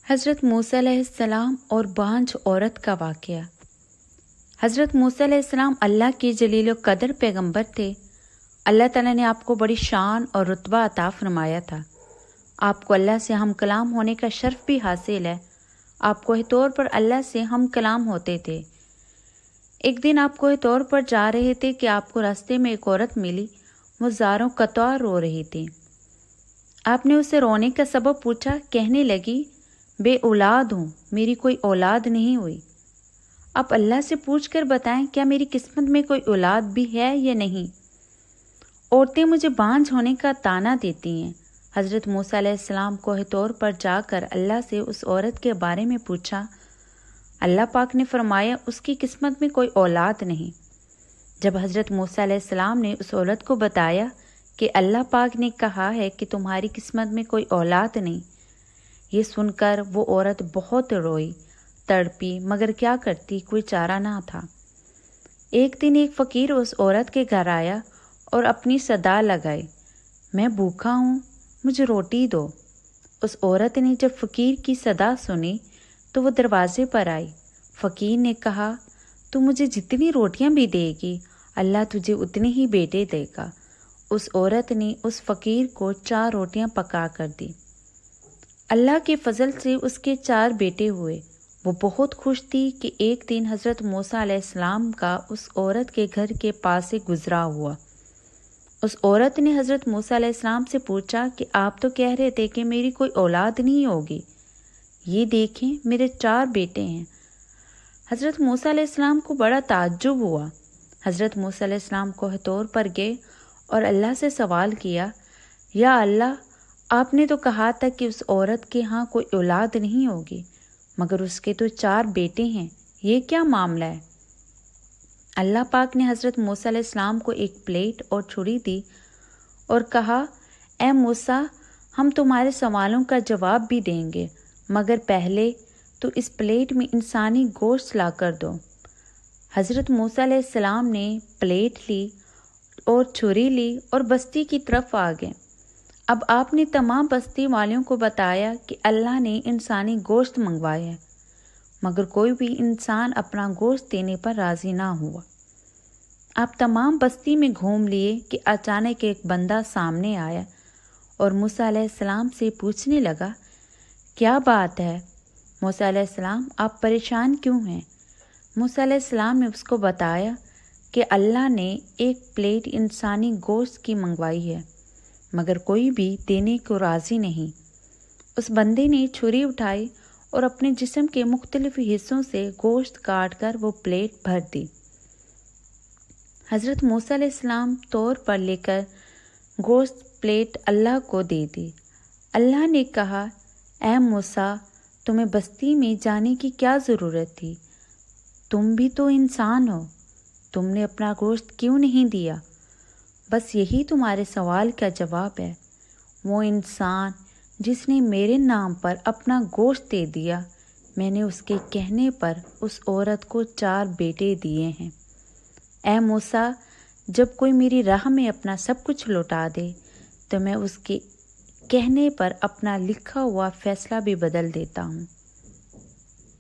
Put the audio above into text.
حضرت موسیٰ علیہ السلام اور بانجھ عورت کا واقعہ۔ حضرت موسیٰ علیہ السلام اللہ کے جلیل و قدر پیغمبر تھے۔ اللہ تعالیٰ نے آپ کو بڑی شان اور رتبہ عطا فرمایا تھا۔ آپ کو اللہ سے ہم کلام ہونے کا شرف بھی حاصل ہے۔ آپ کوہ طور پر اللہ سے ہم کلام ہوتے تھے۔ ایک دن آپ کوہ طور پر جا رہے تھے کہ آپ کو راستے میں ایک عورت ملی۔ وہ زاروں قطار رو رہی تھی۔ آپ نے اسے رونے کا سبب پوچھا۔ کہنے لگی، بے اولاد ہوں، میری کوئی اولاد نہیں ہوئی۔ آپ اللہ سے پوچھ کر بتائیں، کیا میری قسمت میں کوئی اولاد بھی ہے یا نہیں؟ عورتیں مجھے بانجھ ہونے کا طعنہ دیتی ہیں۔ حضرت موسیٰ علیہ السلام کوہ طور پر جا کر اللہ سے اس عورت کے بارے میں پوچھا۔ اللہ پاک نے فرمایا، اس کی قسمت میں کوئی اولاد نہیں۔ جب حضرت موسیٰ علیہ السلام نے اس عورت کو بتایا کہ اللہ پاک نے کہا ہے کہ تمہاری قسمت میں کوئی اولاد نہیں، یہ سن کر وہ عورت بہت روئی، تڑپی، مگر کیا کرتی، کوئی چارہ نہ تھا۔ ایک دن ایک فقیر اس عورت کے گھر آیا اور اپنی صدا لگائی، میں بھوکا ہوں، مجھے روٹی دو۔ اس عورت نے جب فقیر کی صدا سنی تو وہ دروازے پر آئی۔ فقیر نے کہا، تو مجھے جتنی روٹیاں بھی دے گی، اللہ تجھے اتنے ہی بیٹے دے گا۔ اس عورت نے اس فقیر کو 4 روٹیاں پکا کر دی۔ اللہ کے فضل سے اس کے 4 بیٹے ہوئے۔ وہ بہت خوش تھی کہ ایک دن حضرت موسیٰ علیہ السلام کا اس عورت کے گھر کے پاس سے گزرا ہوا۔ اس عورت نے حضرت موسیٰ علیہ السلام سے پوچھا کہ آپ تو کہہ رہے تھے کہ میری کوئی اولاد نہیں ہوگی، یہ دیکھیں میرے 4 بیٹے ہیں۔ حضرت موسیٰ علیہ السلام کو بڑا تعجب ہوا۔ حضرت موسیٰ علیہ السلام کوہ طور پر گئے اور اللہ سے سوال کیا، یا اللہ، آپ نے تو کہا تھا کہ اس عورت کے ہاں کوئی اولاد نہیں ہوگی، مگر اس کے تو 4 بیٹے ہیں، یہ کیا معاملہ ہے؟ اللہ پاک نے حضرت موسیٰ علیہ السلام کو ایک پلیٹ اور چھری دی اور کہا، اے موسیٰ، ہم تمہارے سوالوں کا جواب بھی دیں گے، مگر پہلے تو اس پلیٹ میں انسانی گوشت لا کر دو۔ حضرت موسیٰ علیہ السلام نے پلیٹ لی اور چھری لی اور بستی کی طرف آ گئے۔ اب آپ نے تمام بستی والوں کو بتایا کہ اللہ نے انسانی گوشت منگوایا ہے، مگر کوئی بھی انسان اپنا گوشت دینے پر راضی نہ ہوا۔ آپ تمام بستی میں گھوم لیے کہ اچانک ایک بندہ سامنے آیا اور موسیٰ علیہ السلام سے پوچھنے لگا، کیا بات ہے موسیٰ علیہ السلام، آپ پریشان کیوں ہیں؟ موسیٰ علیہ السلام نے اس کو بتایا کہ اللہ نے ایک پلیٹ انسانی گوشت کی منگوائی ہے، مگر کوئی بھی دینے کو راضی نہیں۔ اس بندے نے چھری اٹھائی اور اپنے جسم کے مختلف حصوں سے گوشت کاٹ کر وہ پلیٹ بھر دی۔ حضرت موسیٰ علیہ السلام طور پر لے کر گوشت پلیٹ اللہ کو دے دی۔ اللہ نے کہا، اے موسیٰ، تمہیں بستی میں جانے کی کیا ضرورت تھی؟ تم بھی تو انسان ہو، تم نے اپنا گوشت کیوں نہیں دیا؟ بس یہی تمہارے سوال کا جواب ہے۔ وہ انسان جس نے میرے نام پر اپنا گوشت دے دیا، میں نے اس کے کہنے پر اس عورت کو 4 بیٹے دیے ہیں۔ اے موسیٰ، جب کوئی میری راہ میں اپنا سب کچھ لوٹا دے تو میں اس کے کہنے پر اپنا لکھا ہوا فیصلہ بھی بدل دیتا ہوں۔